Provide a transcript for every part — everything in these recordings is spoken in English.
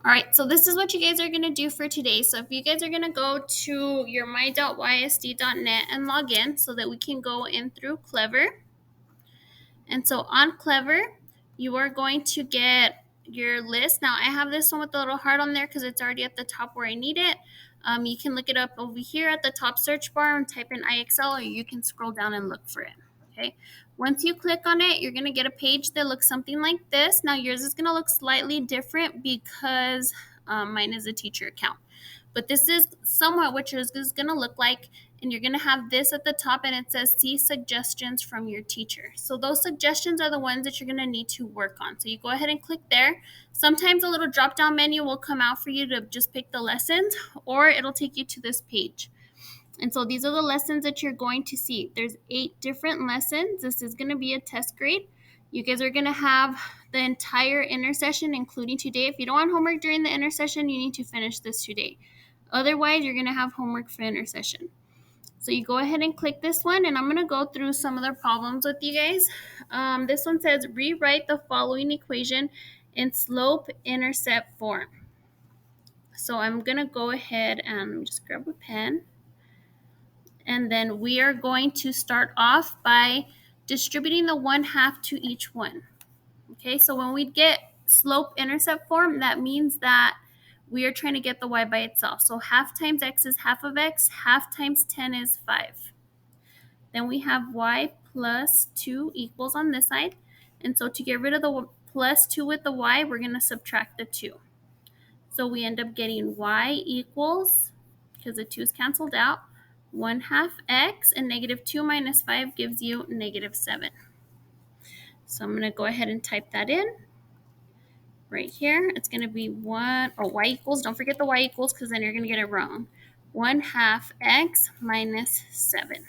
All right, so this is what you guys are going to do for today. So if you guys are going to go to your my.ysd.net and log in so that we can go in through Clever. And so on Clever, you are going to get your list. Now, I have this one with the little heart on there because it's already at the top where I need it. You can look it up over here at the top search bar and type in IXL, or you can scroll down and look for it. Okay. Once you click on it, you're going to get a page that looks something like this. Now, yours is going to look slightly different because mine is a teacher account. But this is somewhat what yours is going to look like. And you're going to have this at the top, and it says see suggestions from your teacher. So those suggestions are the ones that you're going to need to work on. So you go ahead and click there. Sometimes a little drop down menu will come out for you to just pick the lessons, or it'll take you to this page. And so these are the lessons that you're going to see. There's 8 different lessons. This is going to be a test grade. You guys are going to have the entire intersession, including today. If you don't want homework during the intersession, you need to finish this today. Otherwise, you're going to have homework for intersession. So you go ahead and click this one, and I'm going to go through some of the problems with you guys. This one says rewrite the following equation in slope-intercept form. So I'm going to go ahead and just grab a pen. And then we are going to start off by distributing the 1/2 to each one. Okay, so when we get slope-intercept form, that means that we are trying to get the y by itself. So 1/2 times x is 1/2 of x, 1/2 times 10 is 5. Then we have y plus 2 equals on this side. And so to get rid of the plus 2 with the y, we're going to subtract the 2. So we end up getting y equals, because the 2 is canceled out, 1/2 x, and -2 minus 5 gives you -7. So I'm going to go ahead and type that in. Right here, it's going to be y equals, don't forget the y equals because then you're going to get it wrong. 1/2 x minus 7.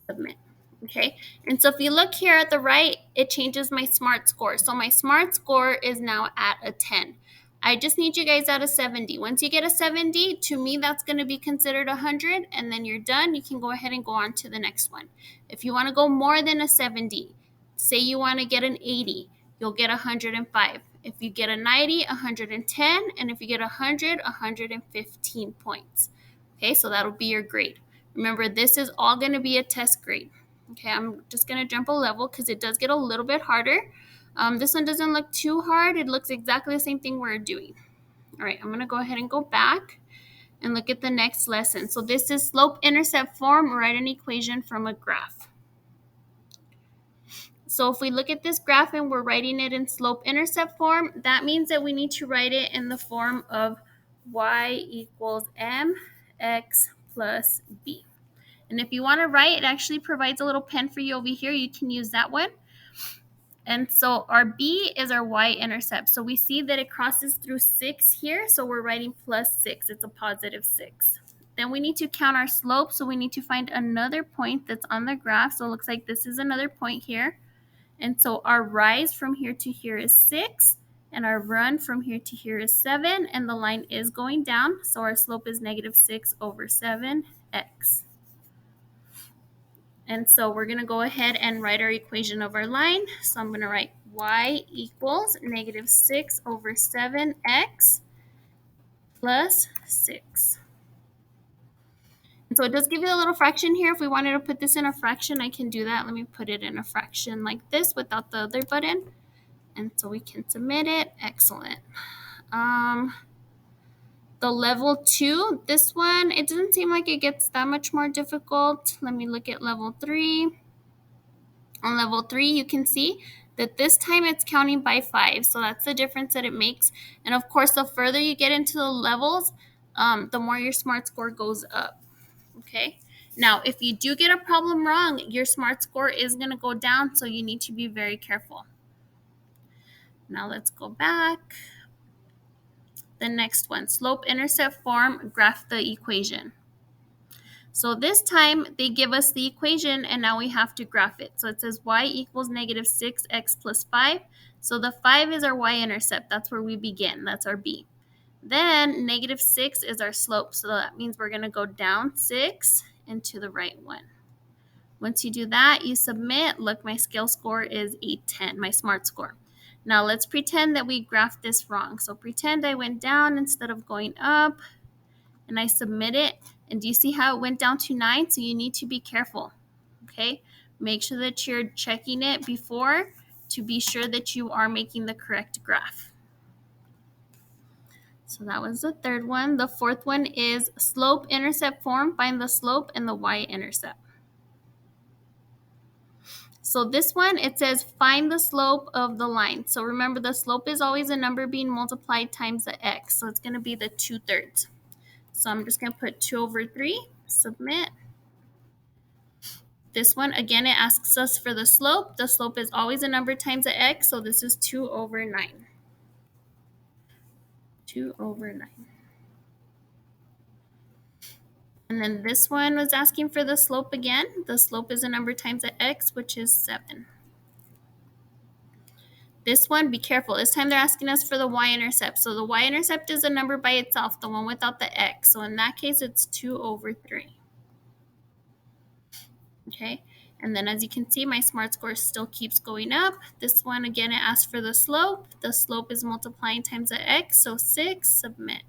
Submit. Okay, and so if you look here at the right, it changes my SMART score. So my SMART score is now at a 10. I just need you guys at a 70. Once you get a 70, to me, that's going to be considered 100, and then you're done. You can go ahead and go on to the next one. If you want to go more than a 70, say you want to get an 80, you'll get 105. If you get a 90, 110, and if you get 100, 115 points. Okay, so that'll be your grade. Remember, this is all going to be a test grade. Okay, I'm just going to jump a level because it does get a little bit harder. This one doesn't look too hard. It looks exactly the same thing we're doing. All right, I'm going to go ahead and go back and look at the next lesson. So this is slope-intercept form. Write an equation from a graph. So if we look at this graph and we're writing it in slope-intercept form, that means that we need to write it in the form of y equals mx plus b. And if you want to write, it actually provides a little pen for you over here. You can use that one. And so our b is our y-intercept. So we see that it crosses through 6 here. So we're writing plus 6. It's a positive 6. Then we need to count our slope. So we need to find another point that's on the graph. So it looks like this is another point here. And so our rise from here to here is 6. And our run from here to here is 7. And the line is going down. So our slope is -6 over 7x. And so we're going to go ahead and write our equation of our line. So I'm going to write y equals -6 over 7x plus 6. And so it does give you a little fraction here. If we wanted to put this in a fraction, I can do that. Let me put it in a fraction like this without the other button. And so we can submit it. Excellent. The level 2, this one, it doesn't seem like it gets that much more difficult. Let me look at level 3. On level 3, you can see that this time it's counting by 5. So that's the difference that it makes. And of course, the further you get into the levels, the more your SMART score goes up. Okay. Now, if you do get a problem wrong, your SMART score is going to go down. So you need to be very careful. Now let's go back. The next one, slope-intercept form, graph the equation. So this time they give us the equation and now we have to graph it. So it says y equals -6x plus 5. So the 5 is our y-intercept. That's where we begin. That's our b. Then -6 is our slope. So that means we're going to go down 6 and to the right 1. Once you do that, you submit. Look, my scale score is 810, my SMART score. Now let's pretend that we graphed this wrong. So pretend I went down instead of going up, and I submit it. And do you see how it went down to 9? So you need to be careful, okay? Make sure that you're checking it before to be sure that you are making the correct graph. So that was the third one. The fourth one is slope-intercept form. Find the slope and the y-intercept. So this one, it says find the slope of the line. So remember, the slope is always a number being multiplied times the x. So it's going to be the 2/3. So I'm just going to put 2/3, submit. This one, again, it asks us for the slope. The slope is always a number times the x. So this is 2/9. 2/9. And then this one was asking for the slope again. The slope is a number times the x, which is 7. This one, be careful. This time they're asking us for the y-intercept. So the y-intercept is a number by itself, the one without the x. So in that case, it's 2/3. Okay, and then as you can see, my SMART score still keeps going up. This one, again, it asks for the slope. The slope is multiplying times the x, so 6, submit.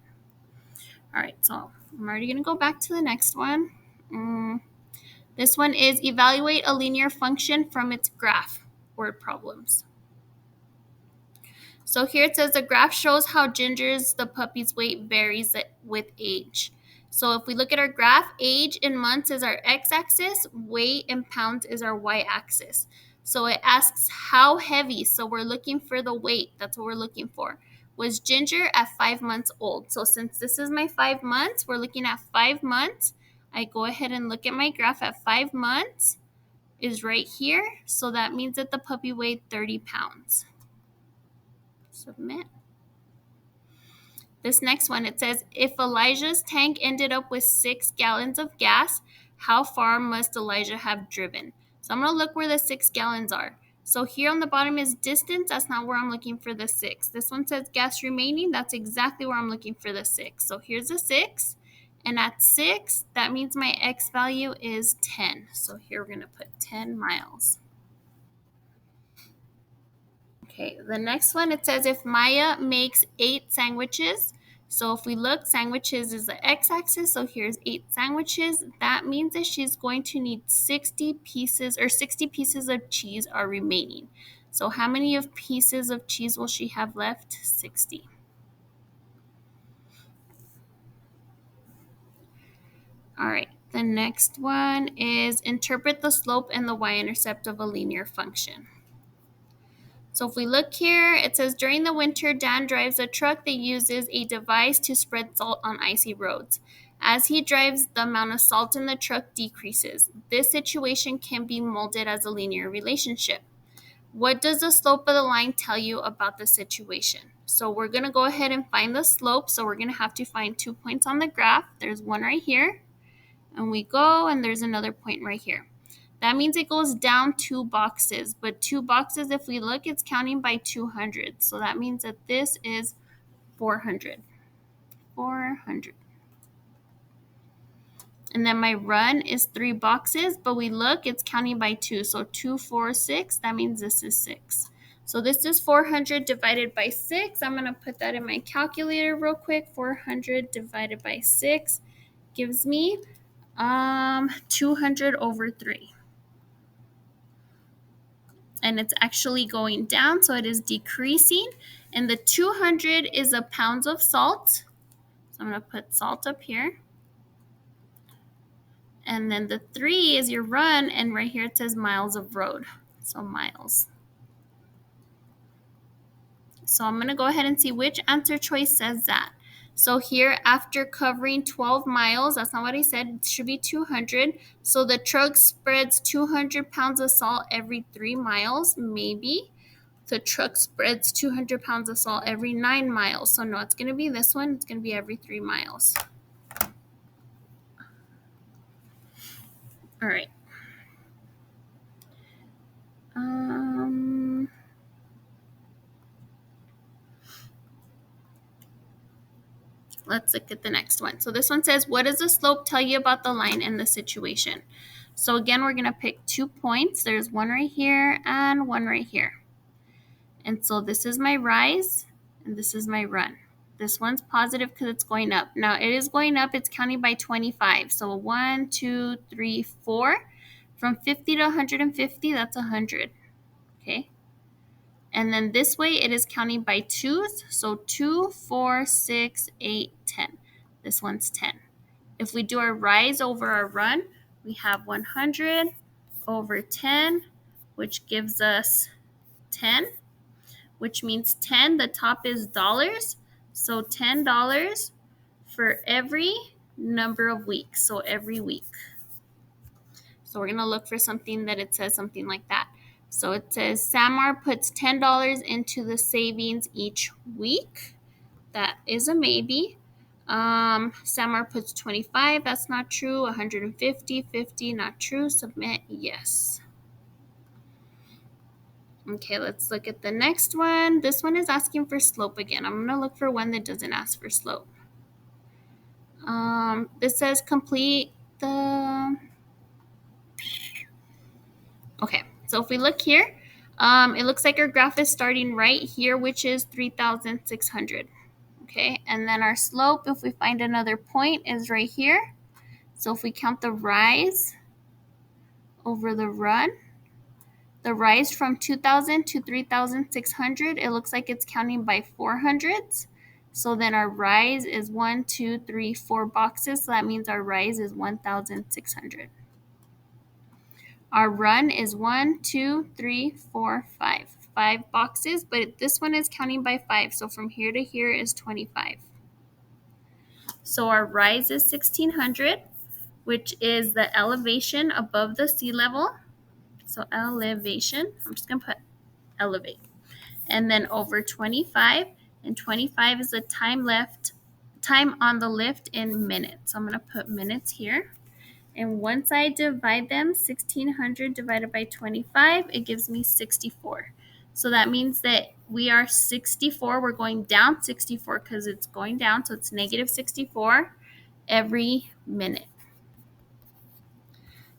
All right, so I'm already going to go back to the next one. This one is evaluate a linear function from its graph, word problems. So here it says the graph shows how Ginger's, the puppy's weight varies with age. So if we look at our graph, age in months is our x-axis, weight in pounds is our y-axis. So it asks how heavy, so we're looking for the weight, that's what we're looking for. Was Ginger at 5 months old? So since this is my 5 months, we're looking at 5 months. I go ahead and look at my graph at 5 months is right here. So that means that the puppy weighed 30 pounds. Submit. This next one, it says, if Elijah's tank ended up with 6 gallons of gas, how far must Elijah have driven? So I'm going to look where the 6 gallons are. So here on the bottom is distance. That's not where I'm looking for the 6. This one says gas remaining. That's exactly where I'm looking for the 6. So here's the 6. And at 6, that means my x value is 10. So here we're going to put 10 miles. Okay, the next one, it says if Maya makes 8 sandwiches, so if we look, sandwiches is the x-axis, so here's 8 sandwiches. That means that she's going to need 60 pieces, or 60 pieces of cheese are remaining. So how many of pieces of cheese will she have left? 60. All right, the next one is interpret the slope and the y-intercept of a linear function. So if we look here, it says during the winter, Dan drives a truck that uses a device to spread salt on icy roads. As he drives, the amount of salt in the truck decreases. This situation can be molded as a linear relationship. What does the slope of the line tell you about the situation? So we're going to go ahead and find the slope. So we're going to have to find 2 points on the graph. There's one right here, and we go, and there's another point right here. That means it goes down 2 boxes, but 2 boxes, if we look, it's counting by 200. So that means that this is 400. 400. And then my run is 3 boxes, but we look, it's counting by 2. So 2, 4, 6, that means this is 6. So this is 400 divided by 6. I'm going to put that in my calculator real quick. 400 divided by 6 gives me 200/3. And it's actually going down, so it is decreasing. And the 200 is the pounds of salt. So I'm going to put salt up here. And then the 3 is your run, and right here it says miles of road. So miles. So I'm going to go ahead and see which answer choice says that. So here, after covering 12 miles, that's not what I said, it should be 200. So the truck spreads 200 pounds of salt every 3 miles, maybe. The truck spreads 200 pounds of salt every 9 miles. So no, it's going to be this one. It's going to be every 3 miles. All right. Let's look at the next one. So this one says, what does the slope tell you about the line and the situation? So again, we're going to pick 2 points. There's one right here and one right here. And so this is my rise, and this is my run. This one's positive because it's going up. Now it is going up, it's counting by 25. So 1, 2, 3, 4. From 50 to 150, that's 100. Okay. And then this way it is counting by twos. So 2, 4, 6, 8, 10. This one's 10. If we do our rise over our run, we have 100 over 10, which gives us 10, which means 10, the top is dollars. So $10 for every number of weeks. So every week. So we're going to look for something that it says something like that. So it says Samar puts $10 into the savings each week. That is a maybe. Samar puts 25. That's not true. 150, 50, not true. Submit, yes. Okay, let's look at the next one. This one is asking for slope again. I'm going to look for one that doesn't ask for slope. This says complete the... Okay, so if we look here, it looks like our graph is starting right here, which is 3,600. Okay, and then our slope, if we find another point, is right here. So if we count the rise over the run, the rise from 2,000 to 3,600, it looks like it's counting by 400s. So then our rise is 1, 2, 3, 4 boxes. So that means our rise is 1,600. Our run is 1, 2, 3, 4, 5. 5 boxes, but this one is counting by 5. So from here to here is 25. So our rise is 1,600, which is the elevation above the sea level. So elevation, I'm just going to put elevate. And then over 25, and 25 is the time on the lift in minutes. So I'm going to put minutes here. And once I divide them, 1,600 divided by 25, it gives me 64. So that means that we are 64. We're going down 64 because it's going down. So it's negative 64 every minute.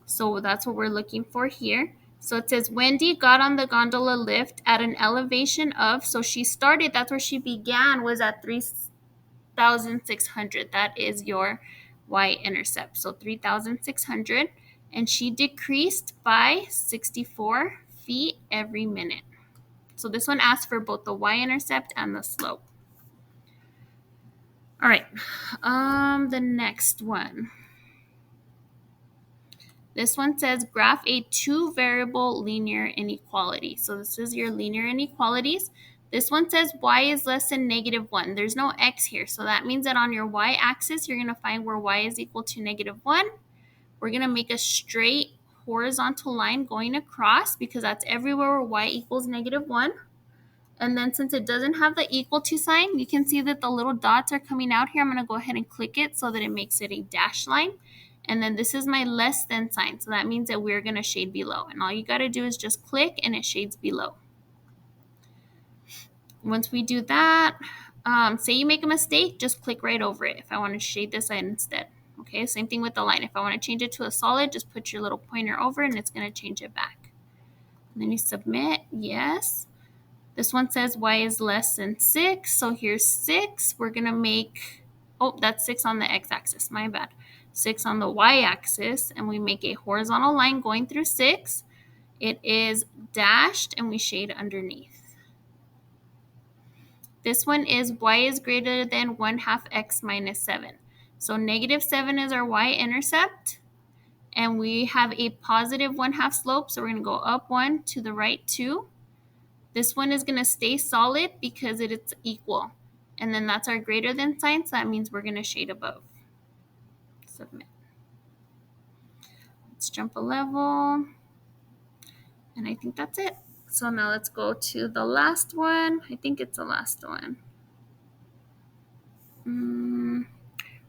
So that's what we're looking for here. So it says Wendy got on the gondola lift at an elevation of, so she started, that's where she began, was at 3,600. That is your y-intercept. So 3,600. And she decreased by 64 feet every minute. So this one asks for both the y-intercept and the slope. All right. The next one. This one says graph a two-variable linear inequality. So this is your linear inequalities. This one says y is less than -1. There's no x here. So that means that on your y-axis, you're going to find where y is equal to -1. We're going to make a straight horizontal line going across because that's everywhere where y equals -1. And then since it doesn't have the equal to sign, you can see that the little dots are coming out here. I'm going to go ahead and click it so that it makes it a dashed line. And then this is my less than sign. So that means that we're going to shade below. And all you got to do is just click and it shades below. Once we do that, say you make a mistake, just click right over it if I want to shade this line instead. Okay, same thing with the line. If I want to change it to a solid, just put your little pointer over and it's going to change it back. And then you submit, yes. This one says y is less than 6. So here's 6. We're going to make, oh, that's 6 on the x-axis. My bad. 6 on the y-axis. And we make a horizontal line going through 6. It is dashed and we shade underneath. This one is y is greater than 1/2 x minus 7. So -7 is our y-intercept. And we have a positive 1/2 slope. So we're going to go up 1, to the right 2. This one is going to stay solid because it's equal. And then that's our greater than sign, so that means we're going to shade above. Submit. Let's jump a level. And I think that's it. So now let's go to the last one. I think it's the last one.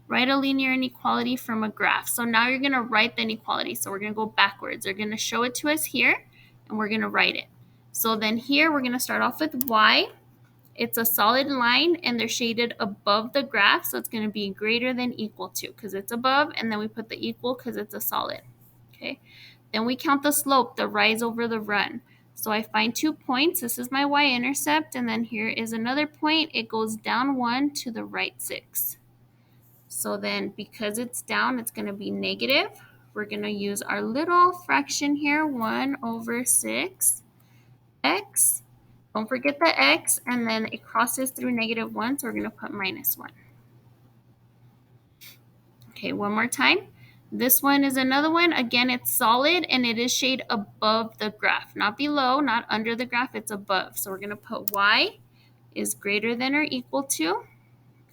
Write a linear inequality from a graph. So now you're going to write the inequality. So we're going to go backwards. They're going to show it to us here, and we're going to write it. So then here we're going to start off with y. It's a solid line and they're shaded above the graph. So it's going to be greater than equal to because it's above. And then we put the equal because it's a solid. Okay. Then we count the slope, the rise over the run. So I find 2 points. This is my y-intercept, and then here is another point. It goes down 1 to the right 6. So then because it's down, it's going to be negative. We're going to use our little fraction here, 1 over 6, x. Don't forget the x, and then it crosses through negative 1, so we're going to put minus 1. Okay, one more time. This one is another one. Again, it's solid, and it is shade above the graph. Not below, not under the graph, it's above. So we're going to put y is greater than or equal to,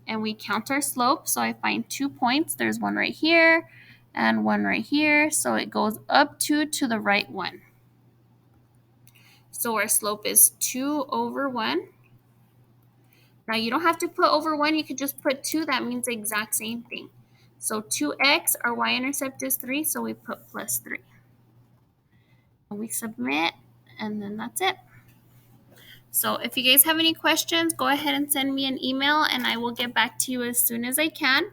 and we count our slope. So I find 2 points. There's one right here and one right here. So it goes up 2 to the right 1. So our slope is 2 over 1. Now you don't have to put over 1. You could just put 2. That means the exact same thing. So 2x, our y-intercept is 3, so we put plus 3. And we submit, and then that's it. So if you guys have any questions, go ahead and send me an email, and I will get back to you as soon as I can.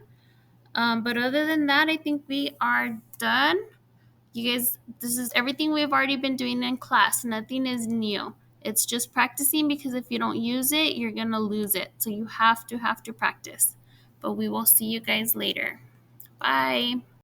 But other than that, I think we are done. You guys, this is everything we've already been doing in class. Nothing is new. It's just practicing, because if you don't use it, you're going to lose it. So you have to practice. But we will see you guys later. Bye.